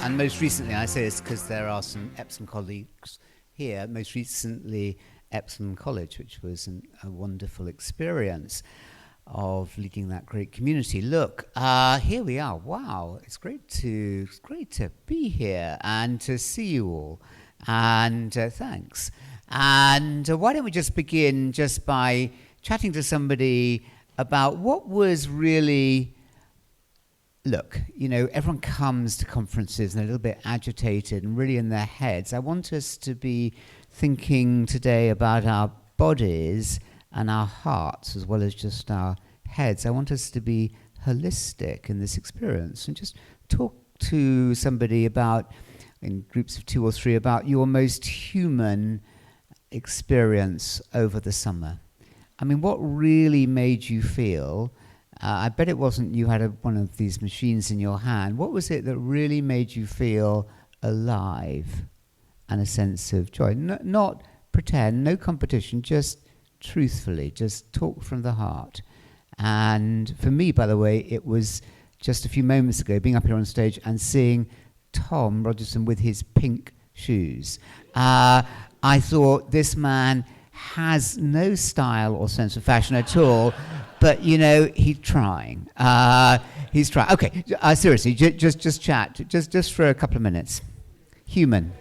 And most recently, I say this because there are some Epsom colleagues here, most recently Epsom College, which was a wonderful experience of leading that great community. Look, here we are. Wow, it's great to be here and to see you all. And thanks. And why don't we just begin just by chatting to somebody about what was really... Look, you know, everyone comes to conferences and a little bit agitated and really in their heads. I want us to be thinking today about our bodies and our hearts as well as just our heads. I want us to be holistic in this experience and just talk to somebody about, in groups of 2 or 3, about your most human experience over the summer. I mean, what really made you feel... I bet it wasn't you had one of these machines in your hand. What was it that really made you feel alive and a sense of joy? Not pretend, no competition, just truthfully, just talk from the heart. And for me, by the way, it was just a few moments ago, being up here on stage and seeing Tom Rogerson with his pink shoes. I thought, this man has no style or sense of fashion at all. But, you know, he's trying. He's trying. Okay, seriously, just chat, just for a couple of minutes. Human.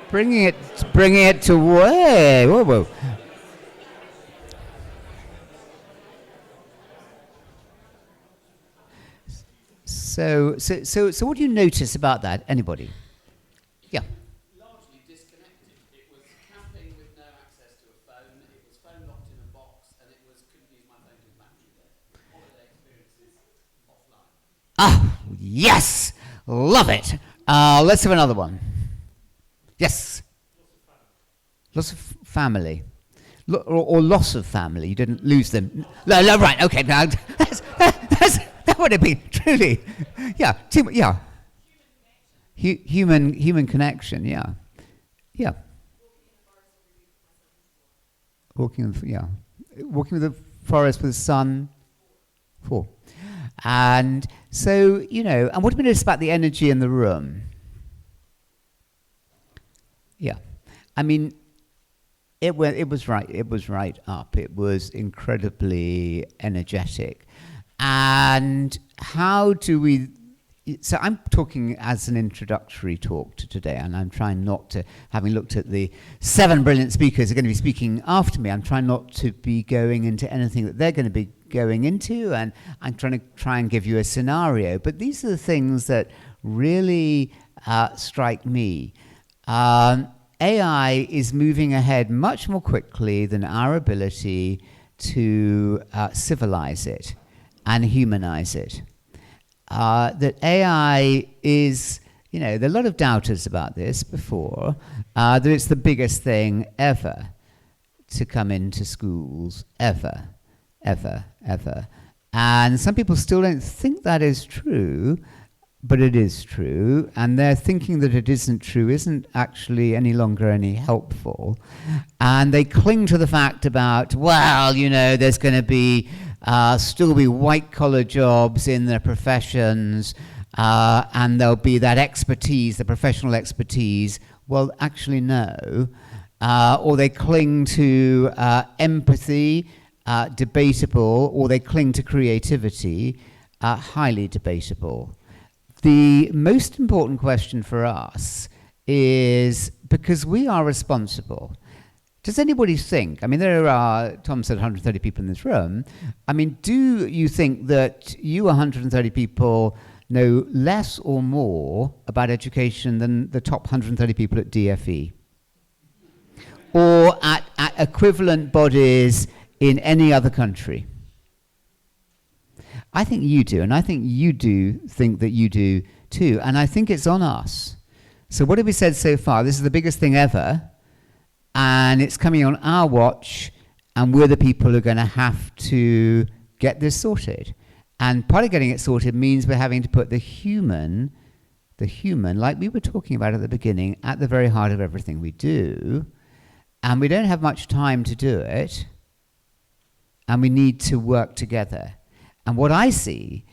Bringing it to whoa. So what do you notice about that? Anybody? Yeah. Largely disconnected. It was camping with no access to a phone. It was phone locked in a box, and it was couldn't use my phone because battery dead. Holiday experiences offline. Ah, yes, love it. Let's have another one. Yes. Loss of family. Or loss of family. You didn't lose them. No, right. Okay. Now that would have been truly, yeah, yeah. Human connection, yeah. Walking with the forest with the sun. 4. And so, you know, and what do we notice about the energy in the room? Yeah, I mean, it was right up. It was incredibly energetic. And how do we... So I'm talking as an introductory talk to today, and I'm trying not to, having looked at the 7 brilliant speakers who are going to be speaking after me, I'm trying not to be going into anything that they're going to be going into, and I'm trying to give you a scenario. But these are the things that really strike me. AI is moving ahead much more quickly than our ability to civilize it and humanize it. That AI is, you know, there are a lot of doubters about this before, that it's the biggest thing ever to come into schools, ever. And some people still don't think that is true, but it is true, and their thinking that it isn't true isn't actually any longer any helpful. And they cling to the fact about, well, you know, there's going to be still be white-collar jobs in their professions, and there'll be that expertise, the professional expertise. Well, actually, no. Or they cling to empathy, debatable, or they cling to creativity, highly debatable. The most important question for us is, because we are responsible, does anybody think, I mean, there are, Tom said 130 people in this room, I mean, do you think that you 130 people know less or more about education than the top 130 people at DFE? Or at equivalent bodies in any other country? I think you do, and I think you do think that you do too, and I think it's on us. So what have we said so far? This is the biggest thing ever, and it's coming on our watch, and we're the people who are going to have to get this sorted. And part of getting it sorted means we're having to put the human the human, like we were talking about at the beginning, at the very heart of everything we do, and we don't have much time to do it, and we need to work together. And what I see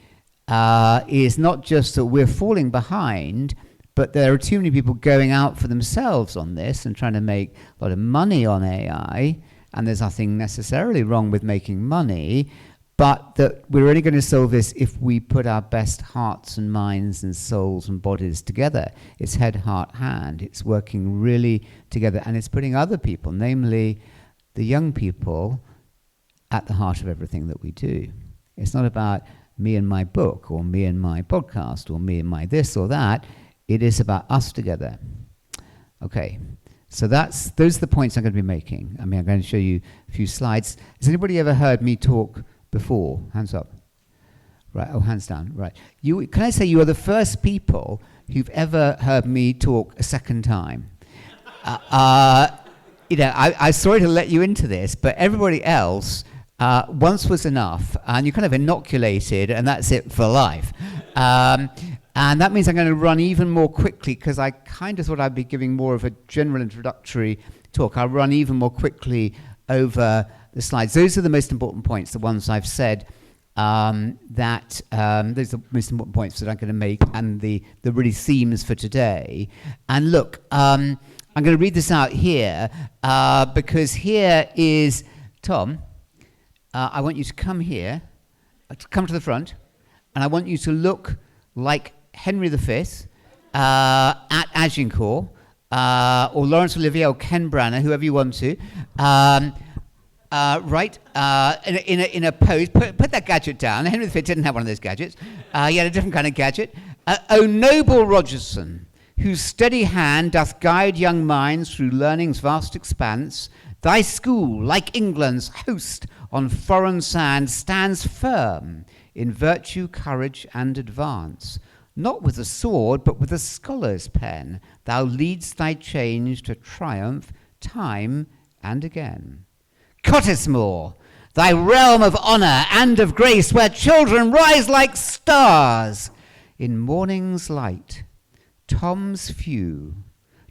is not just that we're falling behind, but there are too many people going out for themselves on this and trying to make a lot of money on AI, and there's nothing necessarily wrong with making money, but that we're only going to solve this if we put our best hearts and minds and souls and bodies together. It's head, heart, hand. It's working really together, and it's putting other people, namely the young people, at the heart of everything that we do. It's not about me and my book, or me and my podcast, or me and my this or that. It is about us together. Okay, so those are the points I'm going to be making. I mean, I'm going to show you a few slides. Has anybody ever heard me talk before? Hands up. Right, oh, hands down, right. Can I say you are the first people who've ever heard me talk a second time? I'm sorry to let you into this, but everybody else, once was enough, and you kind of inoculated, and that's it for life. And that means I'm going to run even more quickly, because I kind of thought I'd be giving more of a general introductory talk. I'll run even more quickly over the slides. Those are the most important points, the ones I've said, those are the most important points that I'm going to make, and the really themes for today. And look, I'm going to read this out here, because here is Tom. I want you to come here, come to the front, and I want you to look like Henry V at Agincourt, or Laurence Olivier, or Ken Branagh, whoever you want to. In a pose. Put that gadget down. Henry V didn't have one of those gadgets. He had a different kind of gadget. O noble Rogerson, whose steady hand doth guide young minds through learning's vast expanse, thy school, like England's host on foreign sand, stands firm in virtue, courage, and advance. Not with a sword, but with a scholar's pen, thou leadst thy change to triumph, time and again. Cottesmore, thy realm of honour and of grace, where children rise like stars in morning's light. Tom's few,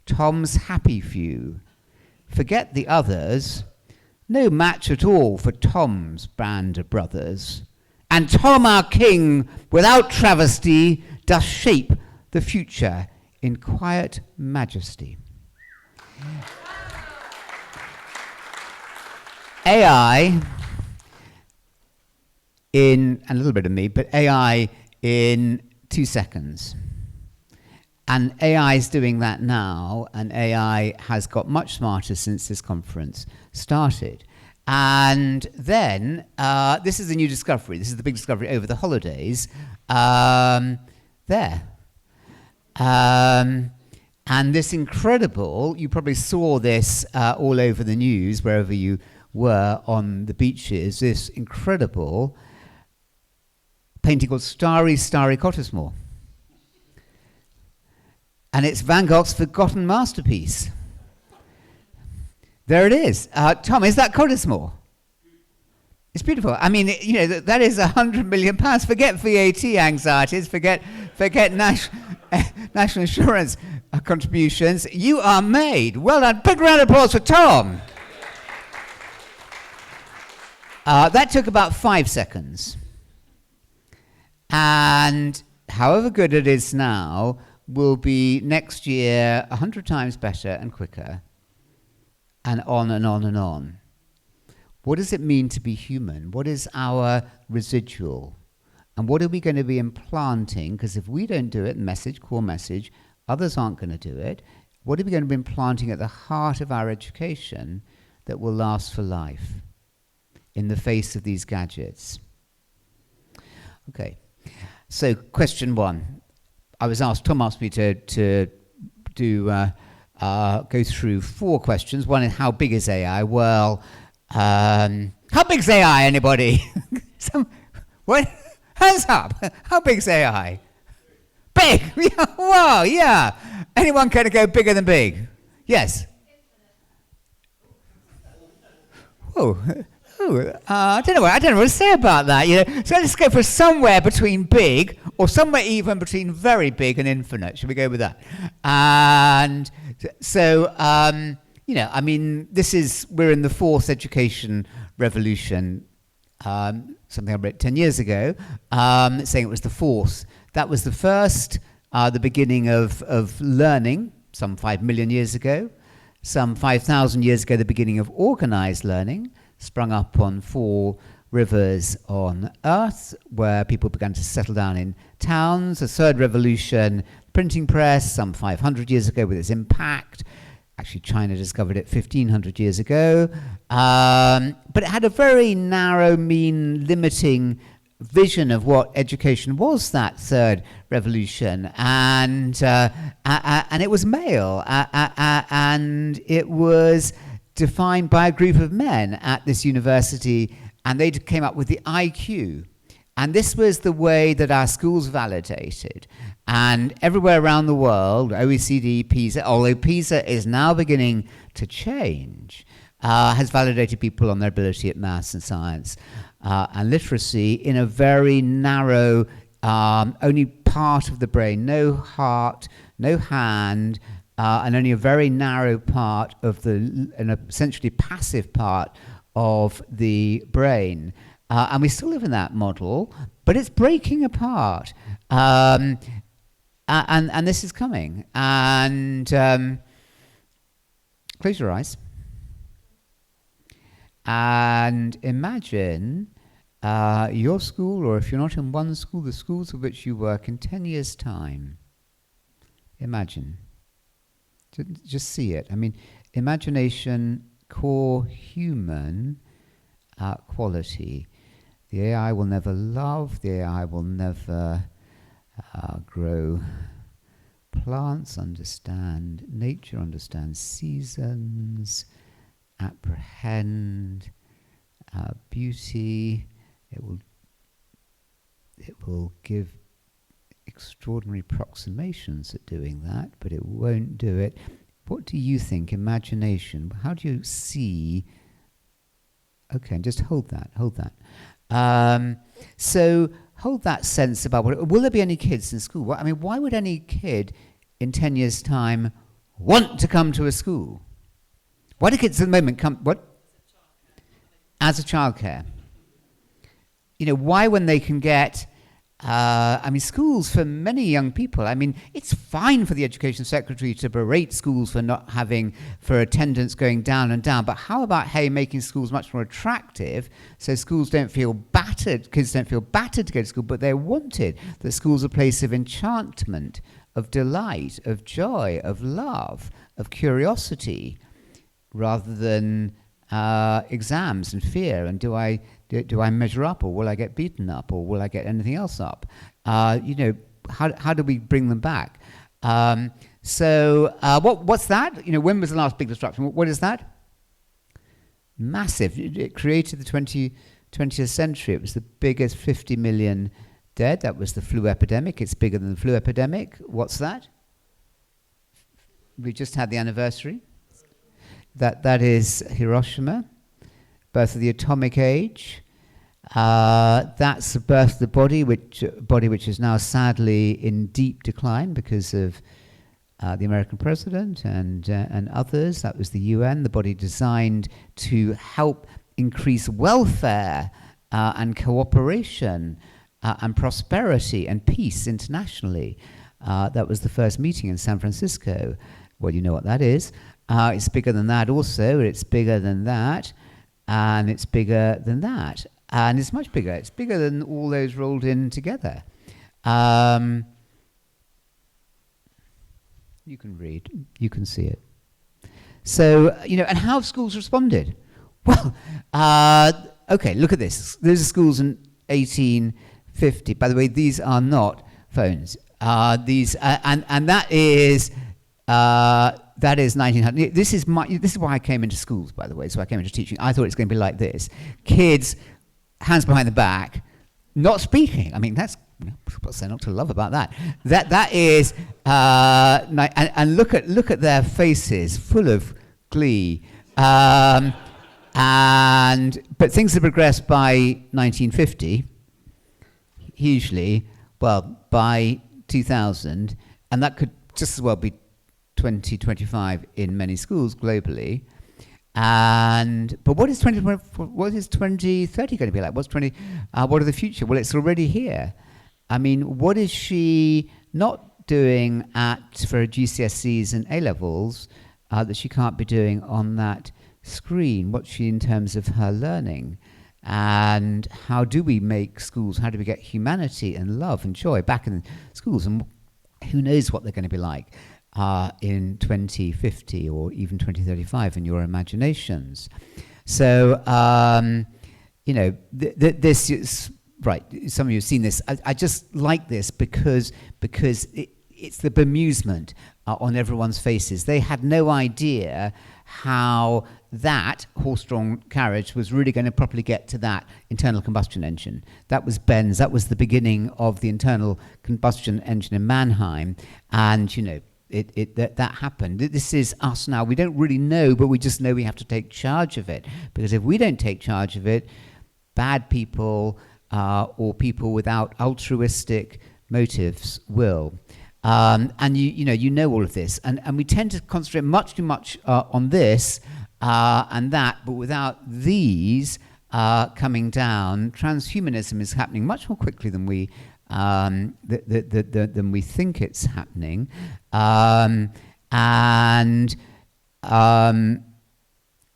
Tom's happy few, forget the others, no match at all for Tom's band of brothers. And Tom, our king, without travesty, doth shape the future in quiet majesty. AI and a little bit of me, but AI in 2 seconds. And AI is doing that now, and AI has got much smarter since this conference started. And then, this is a new discovery. This is the big discovery over the holidays. There. And this incredible, you probably saw this all over the news, wherever you were on the beaches, this incredible painting called Starry, Starry Cottesmore. And it's Van Gogh's forgotten masterpiece. There it is. Tom, is that Cottesmore? It's beautiful. I mean, that is £100 million. Forget VAT anxieties. Forget national insurance contributions. You are made. Well done. Big round of applause for Tom. That took about 5 seconds. And however good it is now, will be next year 100 times better and quicker, and on and on and on. What does it mean to be human? What is our residual? And what are we going to be implanting? Because if we don't do it, core message, others aren't going to do it. What are we going to be implanting at the heart of our education that will last for life in the face of these gadgets? Okay, so question 1. Tom asked me to go through 4 questions. One is, how big is AI? Well, how big's AI, anybody? What? Hands up. How big's AI? Big. Wow, yeah. Anyone going to go bigger than big? Yes. I don't know what to say about that. So let's go for somewhere between big or somewhere even between very big and infinite. Should we go with that? And so, I mean, we're in the fourth education revolution. Something I read 10 years ago, saying it was the fourth. That was the first, the beginning of learning, some 5 million years ago. Some 5,000 years ago, the beginning of organized learning, sprung up on 4 rivers on Earth, where people began to settle down in towns. The third revolution, printing press, some 500 years ago with its impact. Actually, China discovered it 1,500 years ago. But it had a very narrow, mean, limiting vision of what education was, that third revolution. And it was male. And it was defined by a group of men at this university. And they came up with the IQ. And this was the way that our schools validated. And everywhere around the world, OECD, PISA, although PISA is now beginning to change, has validated people on their ability at maths and science and literacy in a very narrow, only part of the brain, no heart, no hand, and only a very narrow part of an essentially passive part of the brain. And we still live in that model, but it's breaking apart. And this is coming. And close your eyes. And imagine your school, or if you're not in one school, the schools of which you work in 10 years' time. Imagine. Just see it. I mean, imagination, core human quality. The AI will never love, the AI will never grow plants, understand nature, understand seasons, apprehend beauty. It will give extraordinary approximations at doing that, but it won't do it. What do you think? Imagination. How do you see? Okay, and just hold that. So hold that sense about will there be any kids in school? I mean, why would any kid in 10 years' time want to come to a school? Why do kids at the moment come? What? As a childcare. Why, when they can get schools for many young people, it's fine for the Education Secretary to berate schools for attendance going down and down, but how about, making schools much more attractive so schools don't feel battered, kids don't feel battered to go to school, but they're wanted, that school's a place of enchantment, of delight, of joy, of love, of curiosity, rather than exams and fear, and do I measure up, or will I get beaten up, or will I get anything else up? How do we bring them back? What's that? When was the last big disruption? What is that? Massive. It created the 20th century. It was the biggest, 50 million dead. That was the flu epidemic. It's bigger than the flu epidemic. What's that? We just had the anniversary. That is Hiroshima, birth of the atomic age. That's the birth of the body which is now sadly in deep decline because of the American president and others. That was the UN, the body designed to help increase welfare and cooperation and prosperity and peace internationally. That was the first meeting in San Francisco. Well, you know what that is. It's bigger than that also, it's bigger than that, and it's bigger than that, and it's much bigger. It's bigger than all those rolled in together. You can read, you can see it. So, and how have schools responded? Well, okay, look at this. Those are schools in 1850. By the way, these are not phones. And that is... that is 1900. This is why I came into schools, by the way. So I came into teaching. I thought it's going to be like this: kids, hands behind the back, not speaking. That's what's there not to love about that? That is, and look at their faces, full of glee. But things have progressed by 1950. Hugely. Well, by 2000, and that could just as well be 2025 in many schools globally. But what is 2030 going to be like? What are the future? Well, it's already here. I mean, what is she not doing for GCSEs and A levels that she can't be doing on that screen? What's she in terms of her learning? And how do we make schools? How do we get humanity and love and joy back in schools? And who knows what they're going to be like in 2050 or even 2035 in your imaginations. So, this is, right, some of you have seen this. I just like this because it's the bemusement on everyone's faces. They had no idea how that horse-drawn carriage was really going to properly get to that internal combustion engine. That was Benz. That was the beginning of the internal combustion engine in Mannheim. And, that happened. This is us now. We don't really know, but we just know we have to take charge of it. Because if we don't take charge of it, bad people or people without altruistic motives will. And you know all of this. And we tend to concentrate much too much on this and that, but without these coming down, transhumanism is happening much more quickly than we think it's happening, and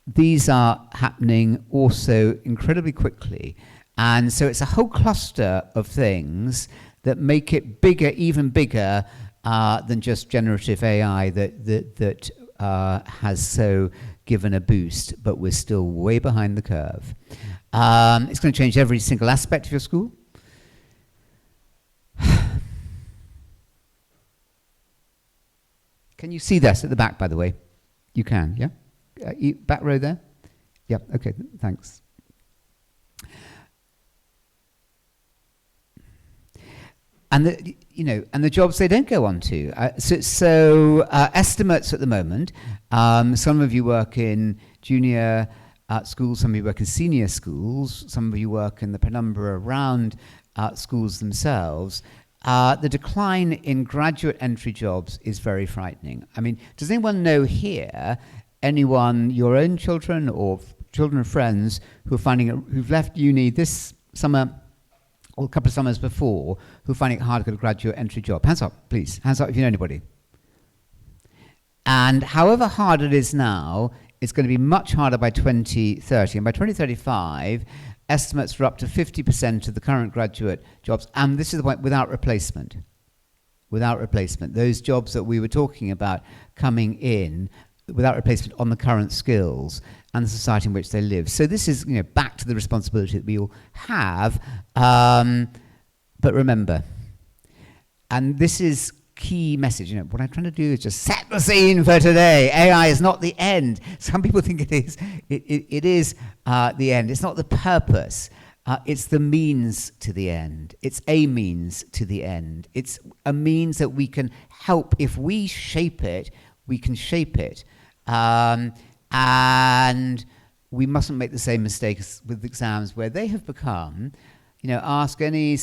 these are happening also incredibly quickly, and so it's a whole cluster of things that make it bigger, even bigger than just generative AI that has so given a boost, but we're still way behind the curve. It's going to change every single aspect of your school. Can you see this at the back, by the way? You can, yeah? Back row there? Yeah, okay, thanks. And the jobs they don't go on to. So estimates at the moment. Some of you work in junior schools. Some of you work in senior schools. Some of you work in the penumbra around schools themselves. The decline in graduate entry jobs is very frightening. I mean, does anyone know here anyone, your own children or children of friends, who've left uni this summer? Or a couple of summers before, who find it hard to get a graduate entry job? Hands up, please. Hands up if you know anybody. And however hard it is now, it's going to be much harder by 2030. And by 2035, estimates are up to 50% of the current graduate jobs. And this is the point, without replacement. Without replacement. Those jobs that we were talking about coming in, without replacement on the current skills and the society in which they live. So this is, back to the responsibility that we all have. But remember, and this is key message. What I'm trying to do is just set the scene for today. AI is not the end. Some people think it is. It is the end. It's not the purpose. It's the means to the end. It's a means to the end. It's a means that we can help. If we shape it, we can shape it. And we mustn't make the same mistakes with exams where they have become, ask any,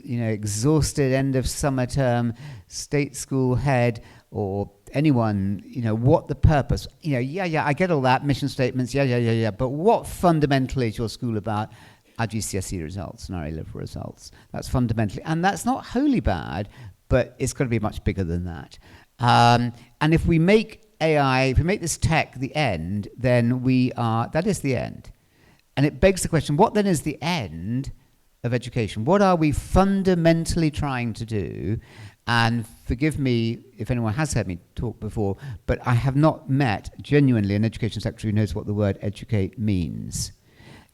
exhausted end of summer term state school head or anyone, what the purpose, I get all that, mission statements, but what fundamentally is your school about? Our GCSE results and our A-level results. That's fundamentally, and that's not wholly bad, but it's got to be much bigger than that. And if we make AI, if we make this tech the end, then that is the end. And it begs the question, what then is the end of education? What are we fundamentally trying to do? And forgive me if anyone has heard me talk before, but I have not met genuinely an education secretary who knows what the word educate means.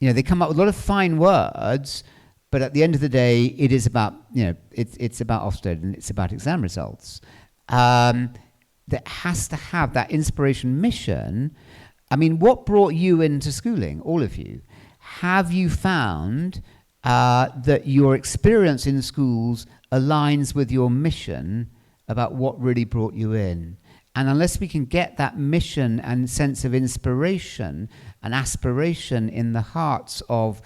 They come up with a lot of fine words, but at the end of the day, it is about, it's about Ofsted and it's about exam results. That has to have that inspiration mission. I mean, what brought you into schooling, all of you? Have you found that your experience in schools aligns with your mission about what really brought you in? And unless we can get that mission and sense of inspiration and aspiration in the hearts of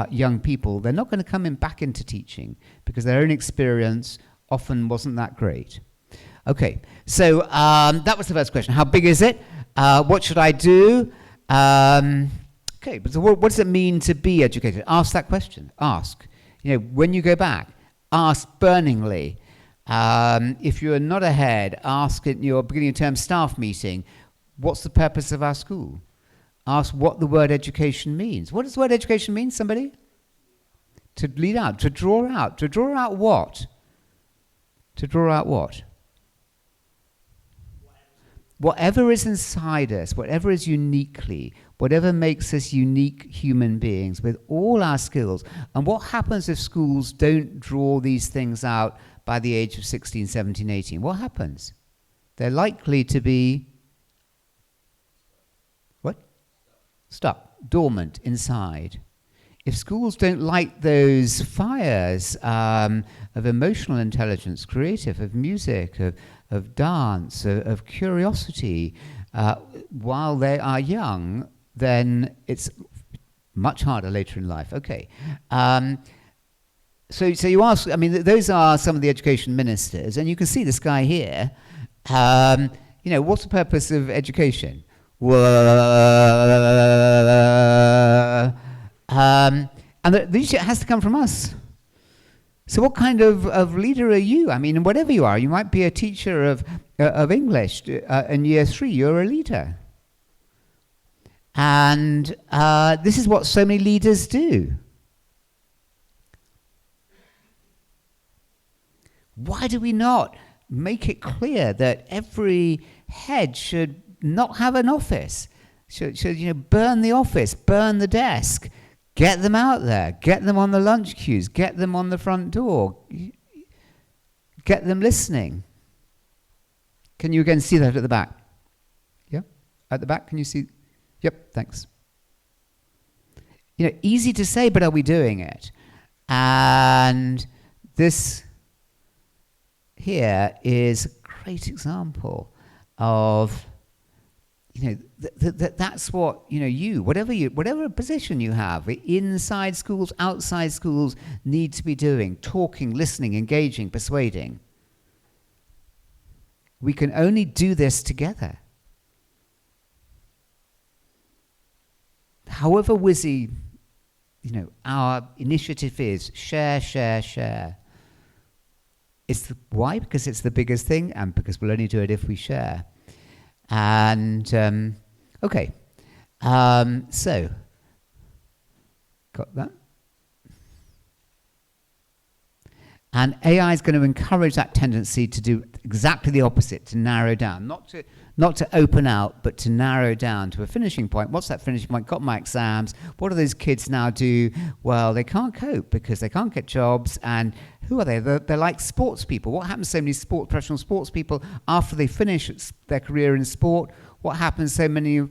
young people, they're not going to come back into teaching because their own experience often wasn't that great. Okay, so that was the first question. How big is it? What should I do? Okay, but so what does it mean to be educated? Ask that question. Ask. When you go back, ask burningly. If you're not ahead, ask at your beginning of term staff meeting, what's the purpose of our school? Ask what the word education means. What does the word education mean, somebody? To lead out, to draw out. To draw out what? To draw out what? Whatever is inside us, whatever is uniquely, whatever makes us unique human beings with all our skills. And what happens if schools don't draw these things out by the age of 16, 17, 18? What happens? They're likely to be what? Stuck, dormant inside. If schools don't light those fires of emotional intelligence, creative, of music, of dance, of curiosity, while they are young, then it's much harder later in life. Okay. So you ask, those are some of the education ministers, and you can see this guy here. What's the purpose of education? And the leadership has to come from us. So what kind of leader are you? Whatever you are, you might be a teacher of English in year 3, you're a leader. And this is what so many leaders do. Why do we not make it clear that every head should not have an office? Should burn the office, burn the desk, get them out there, get them on the lunch queues, get them on the front door, get them listening. Can you again see that at the back? Yeah? At the back, can you see? Yep, thanks. Easy to say, but are we doing it? And this here is a great example of that's what whatever position you have inside schools, outside schools, need to be doing: talking, listening, engaging, persuading. We can only do this together. However whizzy our initiative is, share. Why? Because it's the biggest thing, and because we'll only do it if we share. And okay, so got that. And AI is going to encourage that tendency to do exactly the opposite, to narrow down, not to open out, but to narrow down to a finishing point. What's that finishing point? Got my exams. What do those kids now do? Well, they can't cope because they can't get jobs. And who are they? They're like sports people. What happens to so many professional sports people after they finish their career in sport? What happens to so many?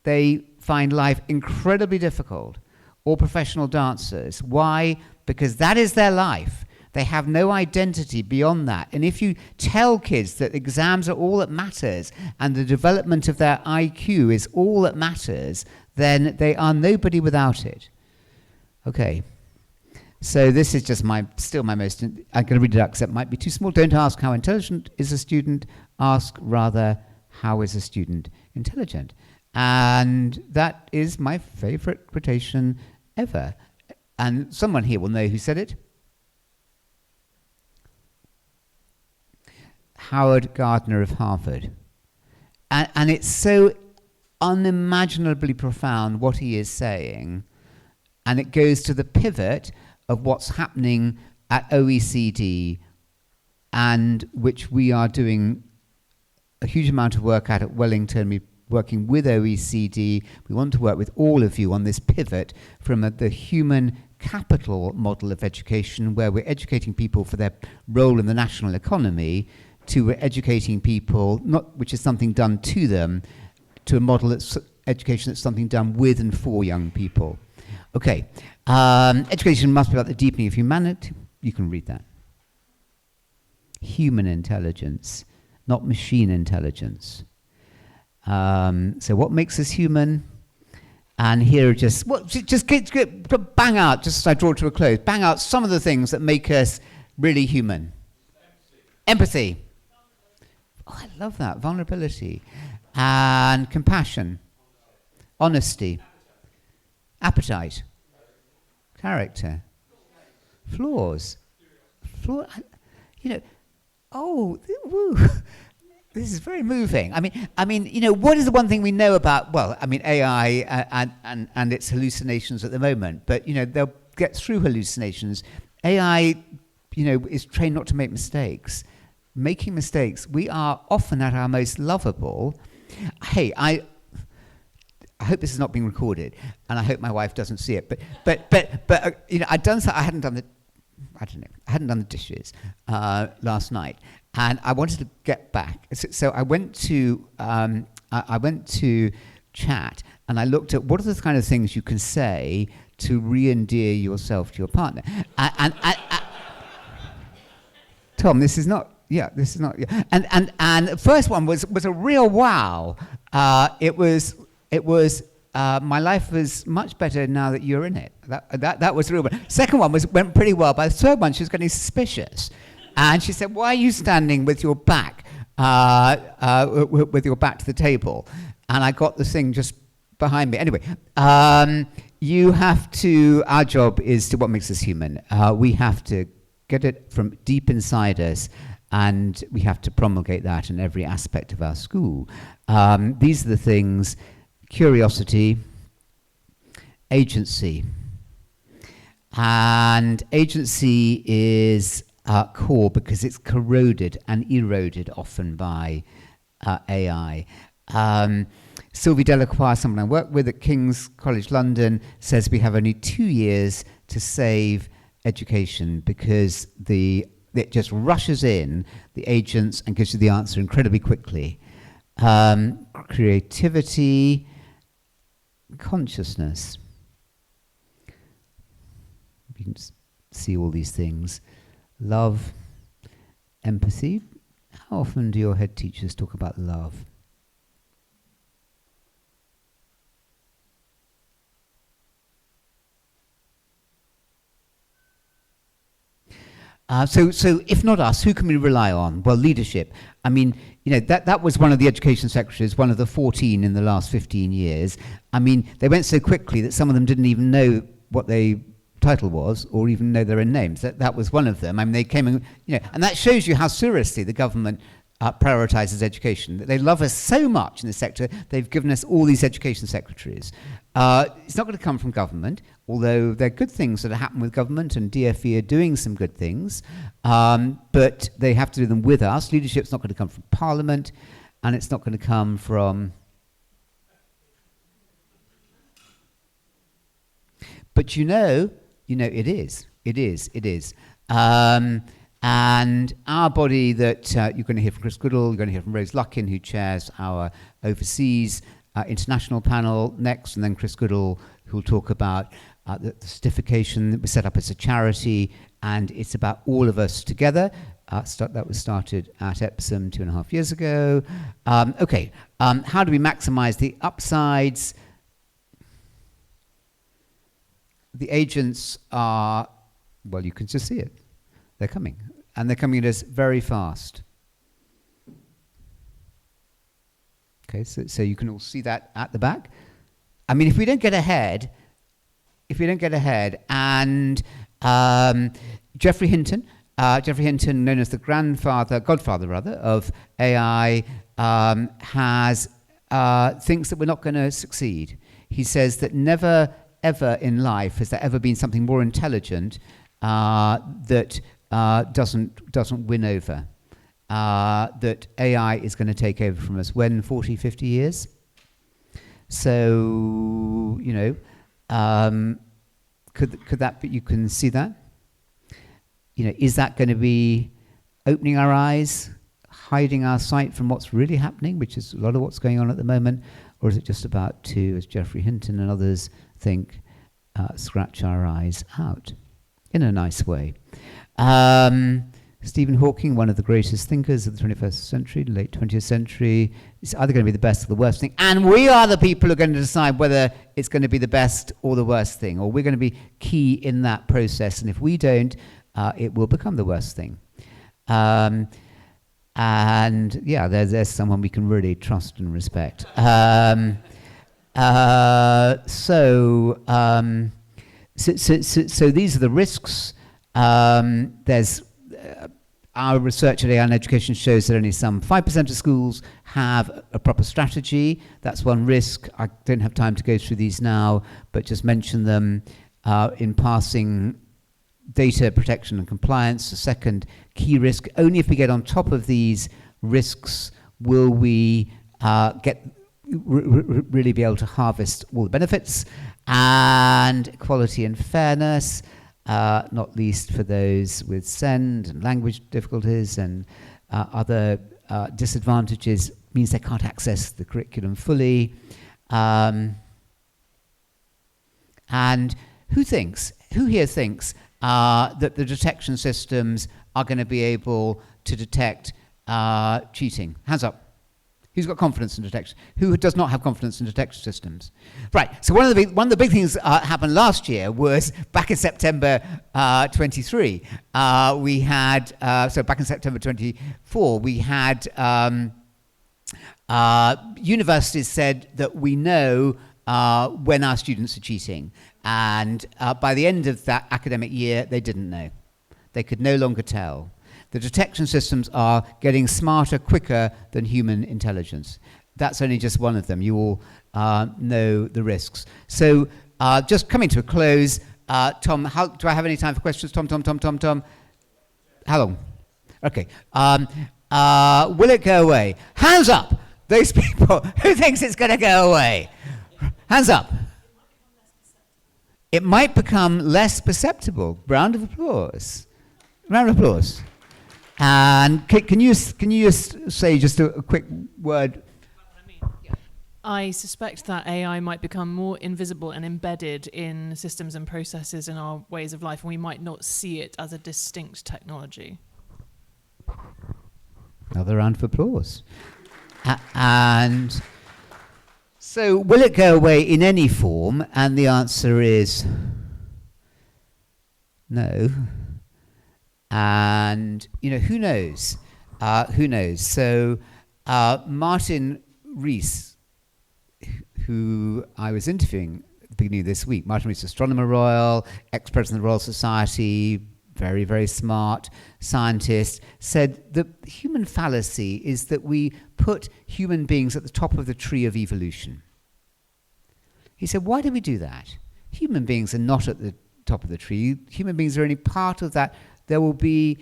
They find life incredibly difficult. Or professional dancers. Why? Because that is their life. They have no identity beyond that. And if you tell kids that exams are all that matters and the development of their IQ is all that matters, then they are nobody without it. Okay. So this is just still my most... I'm going to read it out because it might be too small. Don't ask how intelligent is a student. Ask rather, how is a student intelligent? And that is my favorite quotation ever. And someone here will know who said it. Howard Gardner of Harvard. And it's so unimaginably profound what he is saying, and it goes to the pivot of what's happening at OECD, and which we are doing a huge amount of work at Wellington. We're working with OECD. We want to work with all of you on this pivot from the human capital model of education, where we're educating people for their role in the national economy, to educating people, which is something done to them, to a model that's education that's something done with and for young people. Okay, education must be about the deepening of humanity. You can read that. Human intelligence, not machine intelligence. So what makes us human? And here are just, well, just bang out, just as I draw to a close, bang out some of the things that make us really human. Empathy. Oh, I love that. Vulnerability. And compassion. Honesty. Appetite. Character. Flaws. You know, oh, woo. This is very moving. I mean, you know, what is the one thing we know about? Well, I mean, AI and its hallucinations at the moment. But you know, they'll get through hallucinations. AI, you know, is trained not to make mistakes. Making mistakes, we are often at our most lovable. Hey, I hope this is not being recorded, and I hope my wife doesn't see it. But you know, I hadn't done the dishes last night. And I wanted to get back, so I went to chat, and I looked at what are the kind of things you can say to re-endear yourself to your partner. And Tom, this is not. Yeah. And the first one was a real wow. It was my life is much better now that you're in it. That was the real one. Second one went pretty well. By the third one, she was getting suspicious. And she said, "Why are you standing with your back, with your back to the table?" And I got the thing just behind me. Anyway, you have to. Our job is to what makes us human. We have to get it from deep inside us, and we have to promulgate that in every aspect of our school. These are the things: curiosity, agency, and agency is core because it's corroded and eroded often by AI. Sylvie Delacroix, someone I work with at King's College London, says we have only 2 years to save education because it just rushes in the agents and gives you the answer incredibly quickly. Creativity, consciousness. You can see all these things. Love, empathy. How often do your head teachers talk about love? So if not us, who can we rely on? Well, leadership. I mean, you know, that was one of the education secretaries, one of the 14 in the last 15 years. I mean, they went so quickly that some of them didn't even know what they title was, or even know their own names. That was one of them. I mean, they came and, you know, and that shows you how seriously the government prioritizes education. They love us so much in this sector, they've given us all these education secretaries. It's not going to come from government, although there are good things that happen with government, and DfE are doing some good things, but they have to do them with us. Leadership's not going to come from Parliament, and it's not going to come from... But you know, it is. And our body that you're going to hear from Chris Goodall, you're going to hear from Rose Luckin, who chairs our overseas international panel next, and then Chris Goodall, who will talk about the certification that was set up as a charity, and it's about all of us together. That was started at Epsom 2.5 years ago. How do we maximize the upsides? The agents are, well, you can just see it. They're coming. And they're coming at us very fast. Okay, so you can all see that at the back. I mean, if we don't get ahead, and Geoffrey Hinton, known as the godfather of AI, has thinks that we're not going to succeed. He says that never ever in life has there ever been something more intelligent that doesn't win over. That AI is going to take over from us when 40, 50 years. So, you know, could that be, you can see that? You know, is that going to be opening our eyes, hiding our sight from what's really happening, which is a lot of what's going on at the moment? Or is it just about to, as Geoffrey Hinton and others think, scratch our eyes out in a nice way? Stephen Hawking, one of the greatest thinkers of the 21st century, late 20th century, is either going to be the best or the worst thing. And we are the people who are going to decide whether it's going to be the best or the worst thing, or we're going to be key in that process. And if we don't, it will become the worst thing. And yeah, there's someone we can really trust and respect. So these are the risks. There's our research at AI and Education shows that only some 5% of schools have a proper strategy. That's one risk. I don't have time to go through these now, but just mention them in passing. Data protection and compliance. The second key risk. Only if we get on top of these risks will we really be able to harvest all the benefits. And equality and fairness. Not least for those with SEND and language difficulties and other disadvantages, means they can't access the curriculum fully. And who here thinks that the detection systems are going to be able to detect cheating? Hands up. Who's got confidence in detection? Who does not have confidence in detection systems? Right. So one of the big things happened last year was back in September 23. We had so back in September 24 we had universities said that we know when our students are cheating, and by the end of that academic year they didn't know. They could no longer tell. The detection systems are getting smarter quicker than human intelligence. That's only just one of them. You all know the risks. So just coming to a close, Tom, do I have any time for questions? Tom? How long? Okay. Will it go away? Hands up! Those people who thinks it's going to go away. Hands up. It might become less perceptible. Round of applause. Round of applause. And can you just say just a quick word? I suspect that AI might become more invisible and embedded in systems and processes in our ways of life, and we might not see it as a distinct technology. Another round of applause. And so, will it go away in any form? And the answer is no. And, who knows? Who knows? So, Martin Rees, who I was interviewing at the beginning of this week, Martin Rees, Astronomer Royal, ex-president of the Royal Society, very, very smart scientist, said the human fallacy is that we put human beings at the top of the tree of evolution. He said, why do we do that? Human beings are not at the top of the tree. Human beings are only part of that. There will be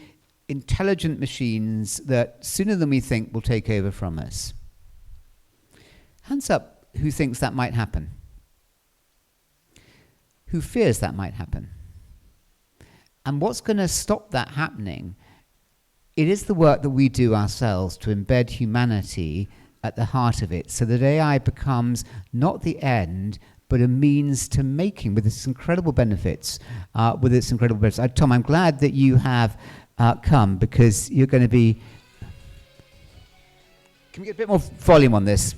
intelligent machines that sooner than we think will take over from us. Hands up who thinks that might happen. Who fears that might happen. And what's going to stop that happening? It is the work that we do ourselves to embed humanity at the heart of it, so that AI becomes not the end, but a means to making with its incredible benefits. Tom, I'm glad that you have come, because you're going to be... Can we get a bit more volume on this?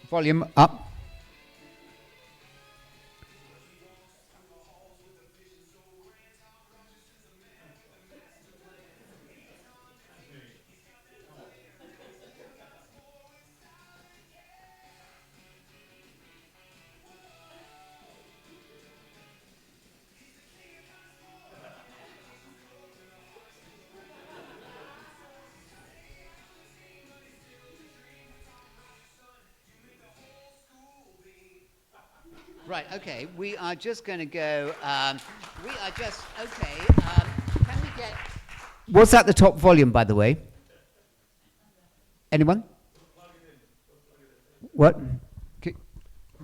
Volume up. Right, okay, we are just going to go, can we get... What's at the top volume, by the way? Anyone? What?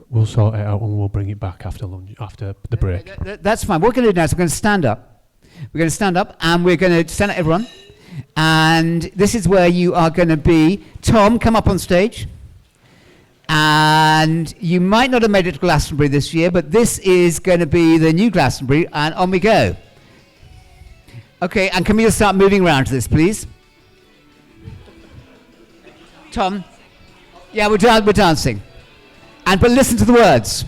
We'll sort it out and we'll bring it back after lunch, after the break. That's fine. What we're going to do now is we're going to stand up. We're going to stand up and we're going to stand up, everyone. And this is where you are going to be. Tom, come up on stage. And you might not have made it to Glastonbury this year, but this is going to be the new Glastonbury, and on we go. Okay, and can we just start moving around to this, please? Tom? Yeah, we're dancing. But listen to the words.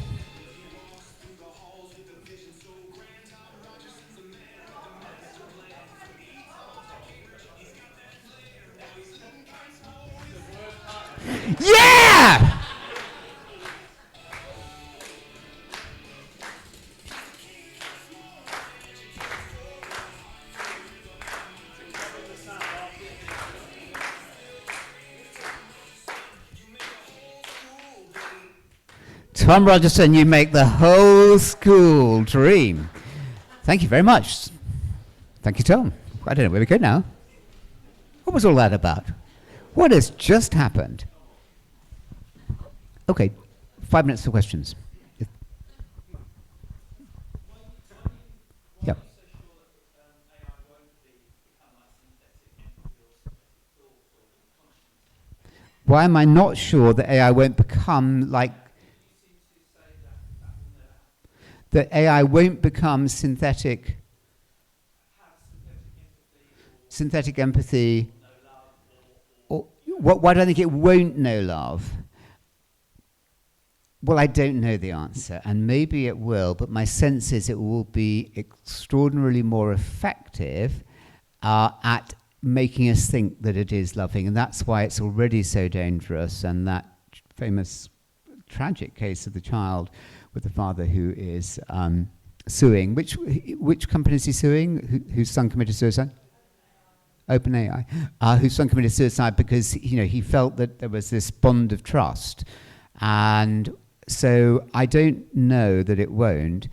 Yeah! Tom Rogerson, you make the whole school dream. Thank you very much. Thank you, Tom. I don't know where we go now. What was all that about? What has just happened? Okay, 5 minutes for questions. Yeah. Why am I not sure that AI won't become like... That AI won't become synthetic empathy, or why do I think it won't know love? Well, I don't know the answer, and maybe it will, but my sense is it will be extraordinarily more effective at making us think that it is loving, and that's why it's already so dangerous. And that famous tragic case of the child with the father who is suing. Which company is he suing? Whose son committed suicide? OpenAI, whose son committed suicide because he felt that there was this bond of trust, and so I don't know that it won't,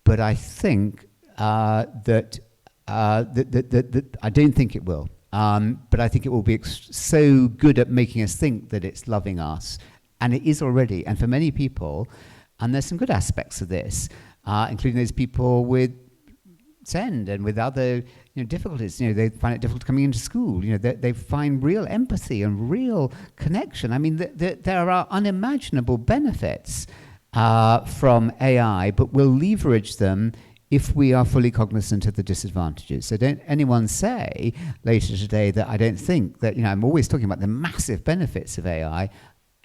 but I think that I don't think it will. But I think it will be so good at making us think that it's loving us, and it is already. And for many people, and there's some good aspects of this, including those people with SEND and with other difficulties. They find it difficult coming into school. They find real empathy and real connection. I mean, there are unimaginable benefits from AI, but we'll leverage them if we are fully cognizant of the disadvantages. So don't anyone say later today that I don't think that, I'm always talking about the massive benefits of AI.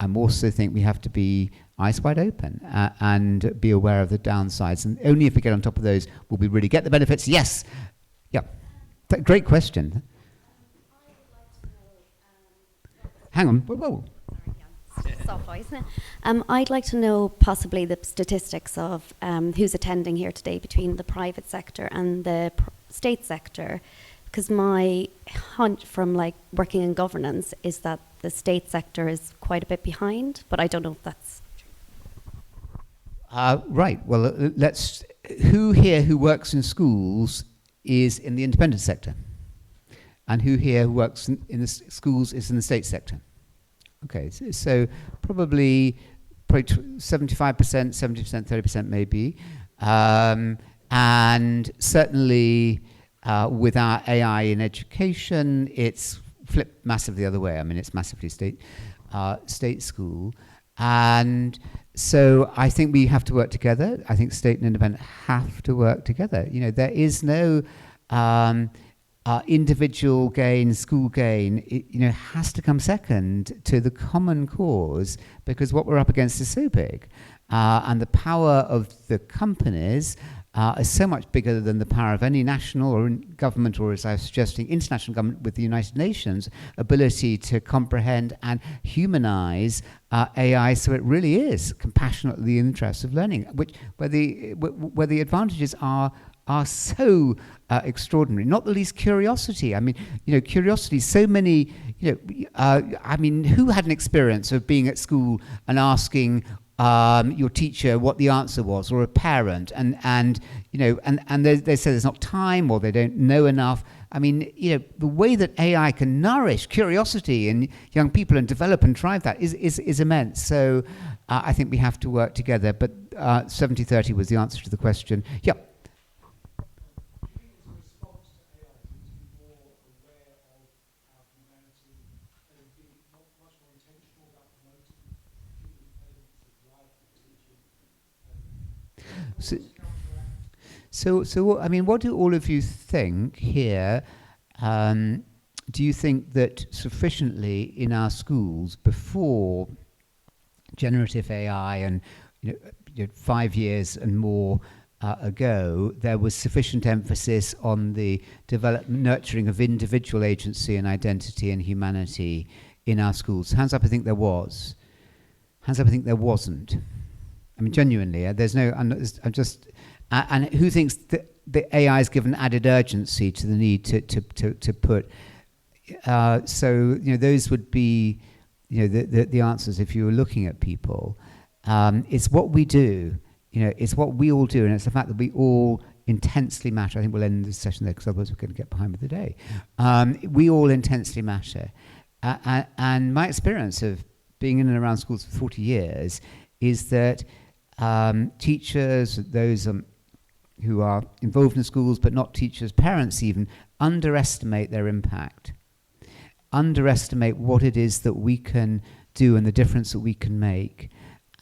I'm also think we have to be eyes wide open and be aware of the downsides. And only if we get on top of those will we really get the benefits. Yes. Yeah. Great question. Hang on. Whoa. Soft voice. I'd like to know possibly the statistics of who's attending here today between the private sector and the state sector, because my hunch from working in governance is that the state sector is quite a bit behind, but I don't know if that's true. Right. Well, who here who works in schools is in the independent sector? And who here who works in the schools is in the state sector? Okay, so probably 75%, 70%, 30% maybe. And certainly with our AI in education, it's flipped massively the other way. I mean, it's massively state school. And so I think we have to work together. I think state and independent have to work together. There is no individual gain, school gain. It has to come second to the common cause, because what we're up against is so big. And the power of the companies is so much bigger than the power of any national or government, or as I was suggesting, international government with the United Nations ability to comprehend and humanize AI, so it really is compassionately in the interest of learning, where the advantages are so extraordinary. Not the least curiosity. I mean, curiosity. So many. I mean, who had an experience of being at school and asking your teacher what the answer was, or a parent, and they say there's not time, or they don't know enough. I mean, the way that AI can nourish curiosity in young people and develop and drive that is immense. So I think we have to work together. But 70-30 was the answer to the question. Yeah. I mean, what do all of you think here? Do you think that sufficiently in our schools before generative AI and 5 years and more ago, there was sufficient emphasis on the nurturing of individual agency and identity and humanity in our schools? Hands up, I think there was. Hands up, I think there wasn't. I mean, genuinely, there's no. I'm just. And who thinks that the AI has given added urgency to the need to put? So those would be the answers if you were looking at people. It's what we do. It's what we all do, and it's the fact that we all intensely matter. I think we'll end this session there because otherwise we're going to get behind with the day. We all intensely matter. And my experience of being in and around schools for 40 years is that teachers, those who are involved in schools but not teachers, parents even, underestimate their impact, underestimate what it is that we can do and the difference that we can make.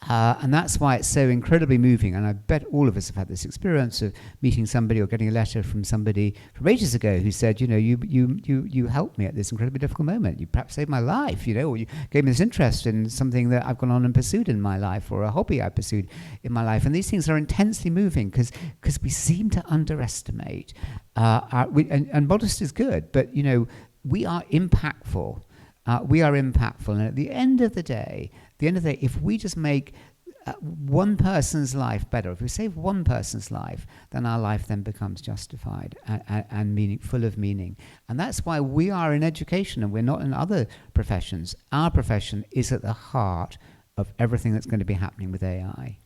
And that's why it's so incredibly moving. And I bet all of us have had this experience of meeting somebody or getting a letter from somebody from ages ago who said, you helped me at this incredibly difficult moment. You perhaps saved my life, or you gave me this interest in something that I've gone on and pursued in my life, or a hobby I pursued in my life. And these things are intensely moving because we seem to underestimate. And modest is good, but we are impactful. We are impactful. And at the end of the day, if we just make one person's life better, if we save one person's life, then our life then becomes justified and full of meaning. And that's why we are in education and we're not in other professions. Our profession is at the heart of everything that's going to be happening with AI.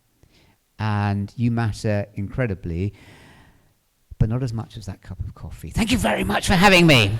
And you matter incredibly, but not as much as that cup of coffee. Thank you very much for having me.